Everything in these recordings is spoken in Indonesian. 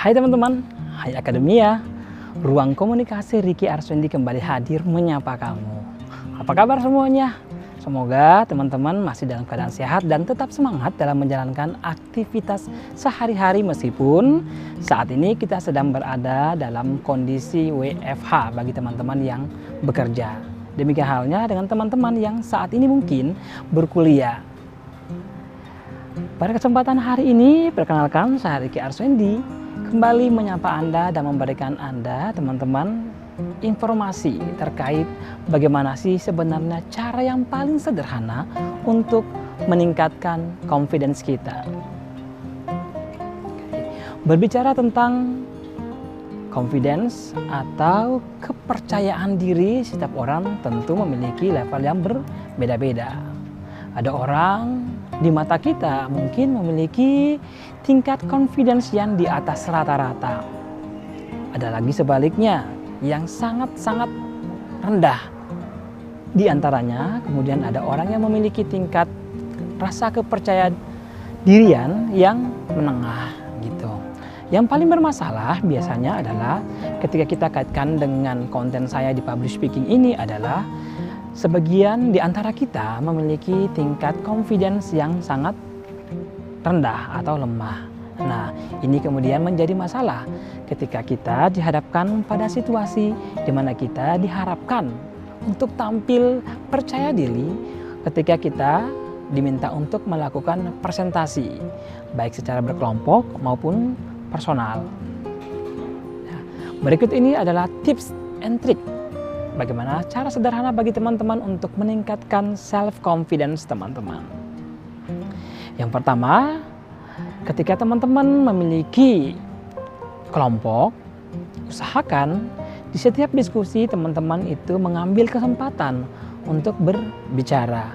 Hai teman-teman, hai Akademia. Ruang komunikasi Ricky Arswendi kembali hadir menyapa kamu. Apa kabar semuanya? Semoga teman-teman masih dalam keadaan sehat dan tetap semangat dalam menjalankan aktivitas sehari-hari meskipun saat ini kita sedang berada dalam kondisi WFH bagi teman-teman yang bekerja. Demikian halnya dengan teman-teman yang saat ini mungkin berkuliah. Pada kesempatan hari ini, perkenalkan saya Ricky Arswendi kembali menyapa Anda dan memberikan Anda, teman-teman, informasi terkait bagaimana sih sebenarnya cara yang paling sederhana untuk meningkatkan confidence kita. Berbicara tentang confidence atau kepercayaan diri, setiap orang tentu memiliki level yang berbeda-beda. Ada orang di mata kita mungkin memiliki tingkat confidence yang di atas rata-rata. Ada lagi sebaliknya yang sangat-sangat rendah. Di antaranya kemudian ada orang yang memiliki tingkat rasa kepercayaan dirian yang menengah gitu. Yang paling bermasalah biasanya adalah ketika kita kaitkan dengan konten saya di public speaking ini adalah sebagian di antara kita memiliki tingkat confidence yang sangat rendah atau lemah. Nah, ini kemudian menjadi masalah ketika kita dihadapkan pada situasi di mana kita diharapkan untuk tampil percaya diri ketika kita diminta untuk melakukan presentasi, baik secara berkelompok maupun personal. Nah, berikut ini adalah tips and trick bagaimana cara sederhana bagi teman-teman untuk meningkatkan self-confidence teman-teman. Yang pertama, ketika teman-teman memiliki kelompok, usahakan di setiap diskusi teman-teman itu mengambil kesempatan untuk berbicara.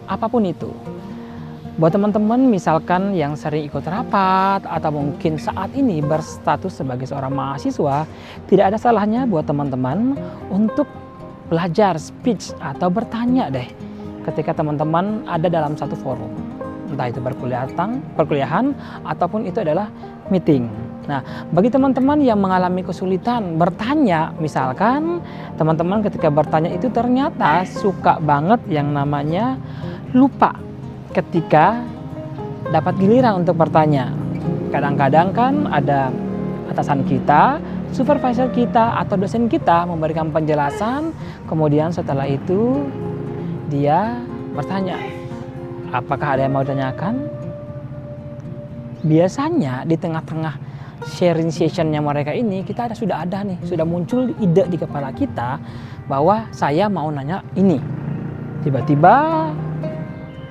Apapun itu. Buat teman-teman misalkan yang sering ikut rapat atau mungkin saat ini berstatus sebagai seorang mahasiswa, tidak ada salahnya buat teman-teman untuk belajar speech atau bertanya deh ketika teman-teman ada dalam satu forum. Entah itu perkuliahan ataupun itu adalah meeting. Nah, bagi teman-teman yang mengalami kesulitan bertanya, misalkan teman-teman ketika bertanya itu ternyata suka banget yang namanya lupa ketika dapat giliran untuk bertanya. Kadang-kadang kan ada atasan kita, supervisor kita, atau dosen kita memberikan penjelasan, kemudian setelah itu dia bertanya, apakah ada yang mau ditanyakan? Biasanya di tengah-tengah sharing sessionnya mereka ini, kita sudah ada nih, sudah muncul ide di kepala kita bahwa saya mau nanya ini. Tiba-tiba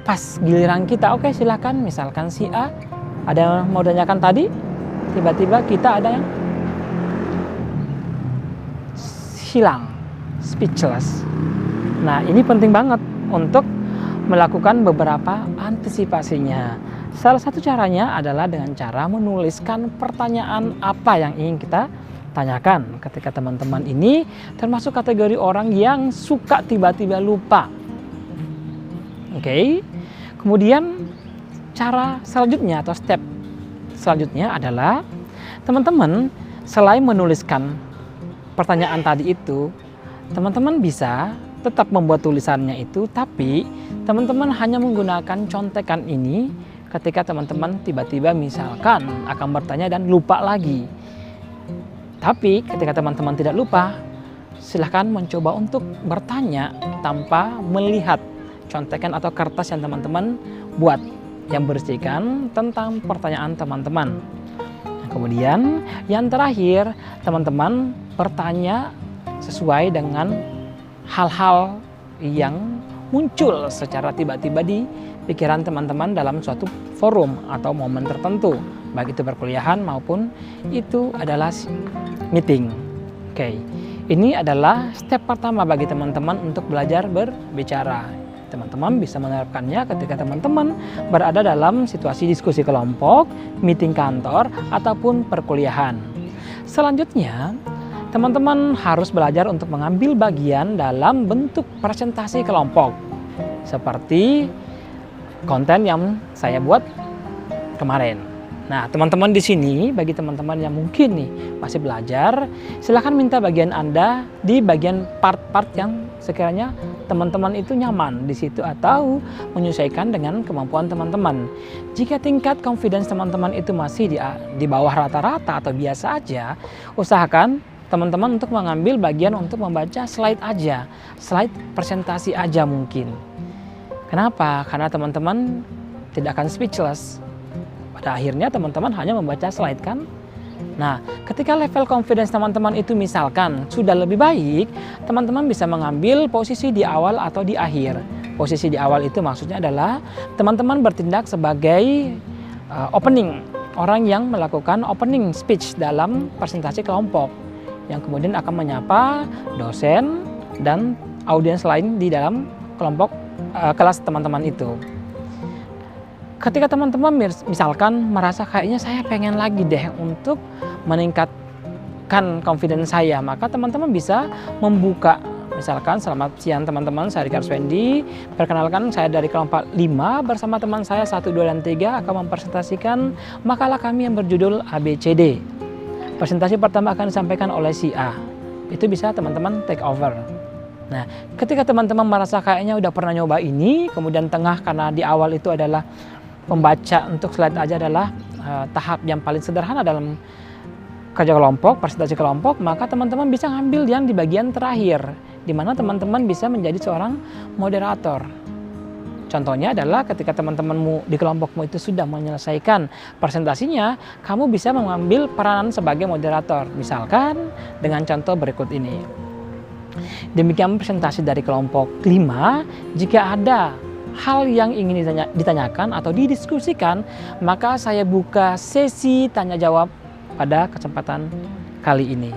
pas giliran kita, oke silakan, misalkan si A ada yang mau tanyakan tadi, tiba-tiba kita ada yang hilang, speechless. Nah, ini penting banget untuk melakukan beberapa antisipasinya. Salah satu caranya adalah dengan cara menuliskan pertanyaan apa yang ingin kita tanyakan. Ketika teman-teman ini termasuk kategori orang yang suka tiba-tiba lupa. Oke. Kemudian cara selanjutnya atau step selanjutnya adalah teman-teman selain menuliskan pertanyaan tadi itu, teman-teman bisa tetap membuat tulisannya itu, tapi teman-teman hanya menggunakan contekan ini ketika teman-teman tiba-tiba misalkan akan bertanya dan lupa lagi. Tapi ketika teman-teman tidak lupa, silahkan mencoba untuk bertanya tanpa melihat contekan atau kertas yang teman-teman buat yang berisikan tentang pertanyaan teman-teman. Kemudian yang terakhir, teman-teman bertanya sesuai dengan hal-hal yang muncul secara tiba-tiba di pikiran teman-teman dalam suatu forum atau momen tertentu, baik itu perkuliahan maupun itu adalah meeting. Oke, ini adalah step pertama bagi teman-teman untuk belajar berbicara. Teman-teman bisa menerapkannya ketika teman-teman berada dalam situasi diskusi kelompok, meeting kantor, ataupun perkuliahan. Selanjutnya, teman-teman harus belajar untuk mengambil bagian dalam bentuk presentasi kelompok. Seperti konten yang saya buat kemarin. Nah, teman-teman di sini, bagi teman-teman yang mungkin nih masih belajar, silahkan minta bagian Anda di bagian part-part yang sekiranya teman-teman itu nyaman di situ atau menyesuaikan dengan kemampuan teman-teman. Jika tingkat confidence teman-teman itu masih di bawah rata-rata atau biasa aja, usahakan teman-teman untuk mengambil bagian untuk membaca slide aja, slide presentasi aja mungkin. Kenapa? Karena teman-teman tidak akan speechless. Pada akhirnya teman-teman hanya membaca slide kan. Nah, ketika level confidence teman-teman itu misalkan sudah lebih baik, teman-teman bisa mengambil posisi di awal atau di akhir. Posisi di awal itu maksudnya adalah teman-teman bertindak sebagai opening, orang yang melakukan opening speech dalam presentasi kelompok, yang kemudian akan menyapa dosen dan audiens lain di dalam kelompok kelas teman-teman itu. Ketika teman-teman misalkan merasa kayaknya saya pengen lagi deh untuk meningkatkan confidence saya, maka teman-teman bisa membuka, misalkan selamat siang teman-teman, saya Rika Arswendi, perkenalkan saya dari kelompok 5 bersama teman saya 1, 2, dan 3 akan mempresentasikan makalah kami yang berjudul ABCD. Presentasi pertama akan disampaikan oleh si A. Itu bisa teman-teman take over. Nah, ketika teman-teman merasa kayaknya udah pernah nyoba ini, kemudian tengah karena di awal itu adalah membaca untuk slide aja adalah tahap yang paling sederhana dalam kerja kelompok, presentasi kelompok, maka teman-teman bisa ngambil yang di bagian terakhir, di mana teman-teman bisa menjadi seorang moderator. Contohnya adalah ketika teman-temanmu di kelompokmu itu sudah menyelesaikan presentasinya, kamu bisa mengambil peranan sebagai moderator. Misalkan dengan contoh berikut ini. Demikian presentasi dari kelompok 5, jika ada hal yang ingin ditanyakan atau didiskusikan, maka saya buka sesi tanya jawab pada kesempatan kali ini.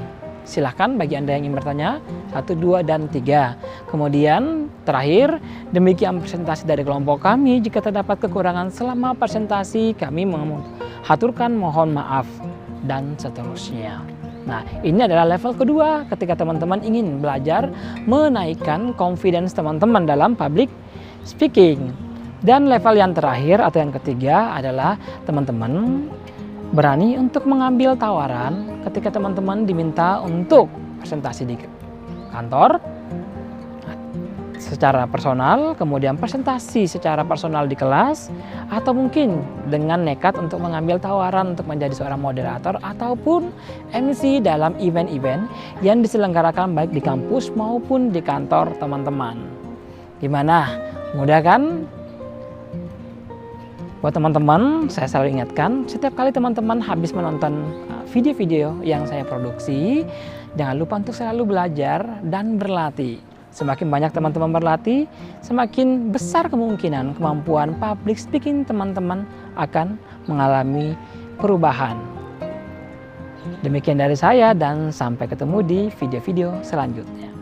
Silahkan bagi Anda yang ingin bertanya, 1, 2, dan 3. Kemudian terakhir, demikian presentasi dari kelompok kami. Jika terdapat kekurangan selama presentasi, kami mengaturkan mohon maaf, dan seterusnya. Nah, ini adalah level kedua ketika teman-teman ingin belajar menaikkan confidence teman-teman dalam public speaking. Dan level yang terakhir atau yang ketiga adalah teman-teman berani untuk mengambil tawaran ketika teman-teman diminta untuk presentasi di kantor secara personal, kemudian presentasi secara personal di kelas, atau mungkin dengan nekat untuk mengambil tawaran untuk menjadi seorang moderator ataupun MC dalam event-event yang diselenggarakan baik di kampus maupun di kantor teman-teman. Gimana? Mudah kan? Buat teman-teman, saya selalu ingatkan, setiap kali teman-teman habis menonton video-video yang saya produksi, jangan lupa untuk selalu belajar dan berlatih. Semakin banyak teman-teman berlatih, semakin besar kemungkinan kemampuan public speaking teman-teman akan mengalami perubahan. Demikian dari saya dan sampai ketemu di video-video selanjutnya.